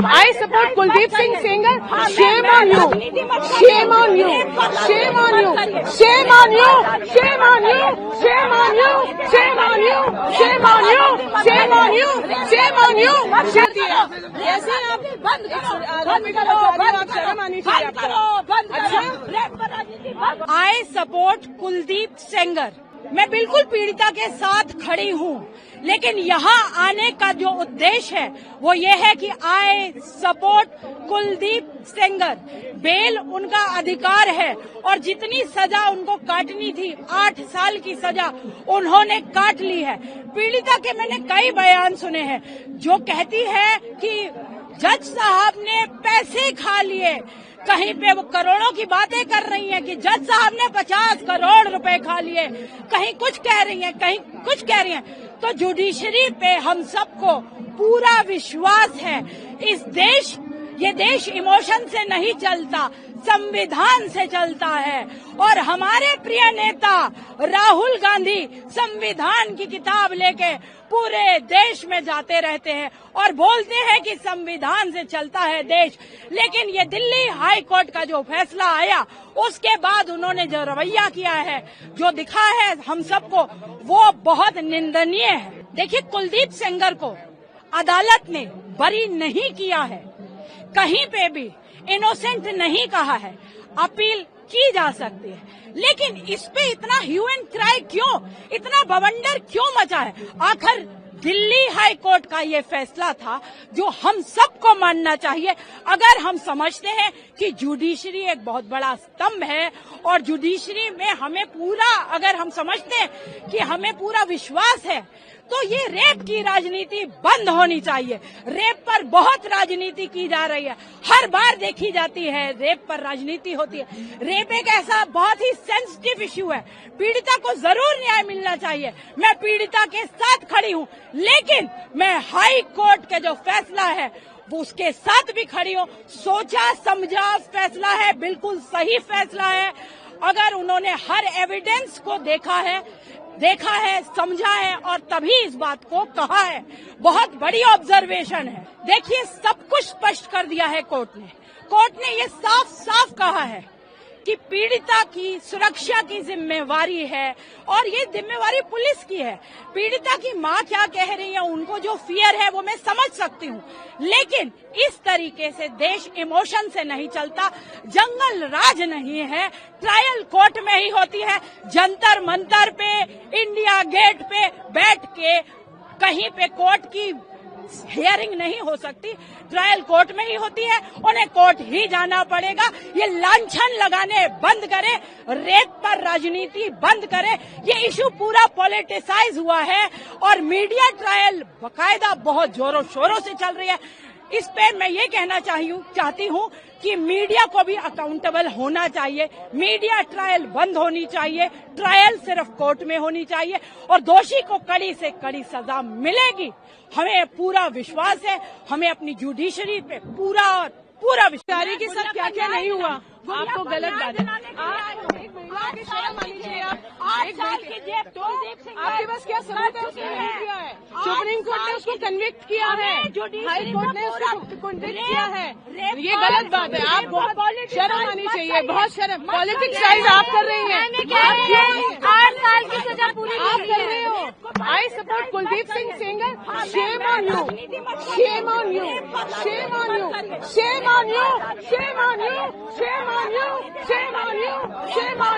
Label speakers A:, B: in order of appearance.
A: I support Kuldeep Singh Sengar. Shame on you. Shame on you. Shame on you. Shame on you. Shame on you. Shame on you. Shame on you. Shame on you. Shame on you. Shame on you.
B: ऐसे आप बंद करो,
A: शर्म आनी चाहिए आपको।
B: I support Kuldeep Sengar. मैं बिल्कुल पीड़िता के साथ खड़ी हूँ, लेकिन यहाँ आने का जो उद्देश्य है वो ये है कि I support Kuldeep Sengar. Bail उनका अधिकार है और जितनी सजा उनको काटनी थी 8 साल की सजा उन्होंने काट ली है। पीड़िता के मैंने कई बयान सुने हैं जो कहती है कि जज साहब ने पैसे खा लिए। कहीं पे वो करोड़ों की बातें कर रही हैं कि जज साहब ने 50 करोड़ रुपए खा लिए, कहीं कुछ कह रही हैं, कहीं कुछ कह रही हैं। तो जुडिशरी पे हम सबको पूरा विश्वास है। ये देश इमोशन से नहीं चलता, संविधान से चलता है। और हमारे प्रिय नेता राहुल गांधी संविधान की किताब लेके पूरे देश में जाते रहते हैं और बोलते हैं कि संविधान से चलता है देश। लेकिन ये दिल्ली हाई कोर्ट का जो फैसला आया उसके बाद उन्होंने जो रवैया किया है, जो दिखा है हम सबको, वो बहुत निंदनीय है। देखिए, कुलदीप सेंगर को अदालत ने बरी नहीं किया है, कहीं पे भी इनोसेंट नहीं कहा है। अपील की जा सकती है, लेकिन इस पे इतना ह्यू एंड क्राई क्यों, इतना बवंडर क्यों मचा है? आखिर दिल्ली हाई कोर्ट का ये फैसला था जो हम सबको मानना चाहिए। अगर हम समझते हैं कि जुडिशरी एक बहुत बड़ा स्तंभ है और जुडिशरी में हमें पूरा, अगर हम समझते हैं कि हमें पूरा विश्वास है, तो ये रेप की राजनीति बंद होनी चाहिए। रेप पर बहुत राजनीति की जा रही है, हर बार देखी जाती है रेप पर राजनीति होती है। रेप एक ऐसा बहुत ही सेंसिटिव इश्यू है, पीड़िता को जरूर न्याय मिलना चाहिए। मैं पीड़िता के साथ खड़ी हूँ, लेकिन मैं हाई कोर्ट के जो फैसला है वो उसके साथ भी खड़ी हूँ। सोचा समझा फैसला है, बिल्कुल सही फैसला है। अगर उन्होंने हर एविडेंस को देखा है, समझा है और तभी इस बात को कहा है, बहुत बड़ी ऑब्जर्वेशन है। देखिए, सब कुछ स्पष्ट कर दिया है कोर्ट ने ये साफ साफ कहा है कि पीड़िता की सुरक्षा की जिम्मेवारी है और ये जिम्मेवारी पुलिस की है। पीड़िता की माँ क्या कह रही है, उनको जो फियर है वो मैं समझ सकती हूँ, लेकिन इस तरीके से देश इमोशन से नहीं चलता। जंगल राज नहीं है, ट्रायल कोर्ट में ही होती है। जंतर मंतर पे, इंडिया गेट पे बैठ के कहीं पे कोर्ट की हियरिंग नहीं हो सकती, ट्रायल कोर्ट में ही होती है। उन्हें कोर्ट ही जाना पड़ेगा। ये लांछन लगाने बंद करें, रेप पर राजनीति बंद करें। ये इशू पूरा पॉलिटिसाइज हुआ है और मीडिया ट्रायल बाकायदा बहुत जोरों शोरों से चल रही है। इस पे मैं ये कहना चाहती हूँ कि मीडिया को भी अकाउंटेबल होना चाहिए। मीडिया ट्रायल बंद होनी चाहिए, ट्रायल सिर्फ कोर्ट में होनी चाहिए और दोषी को कड़ी से कड़ी सजा मिलेगी। हमें पूरा विश्वास है, हमें अपनी जुडिशरी पे पूरा विश्वास के साथ क्या क्या नहीं हुआ। आपको गलत बात है, आपके पास क्या सबूत है? सुप्रीम कोर्ट ने उसको कन्विक्ट किया है, हाई कोर्ट ने उसको कन्विक्ट किया है। ये गलत बात है। आप बहुत शर्म आनी चाहिए, बहुत शर्म। पॉलिटिक्स साइड आप कर रही हैं, 8 साल की सजा पूरी
A: आप कर रहे हो। आई support Kuldeep Singh Sengar. Shame on you, shame on you, shame on you, shame on you, shame on you, shame on you, shame on you, shame on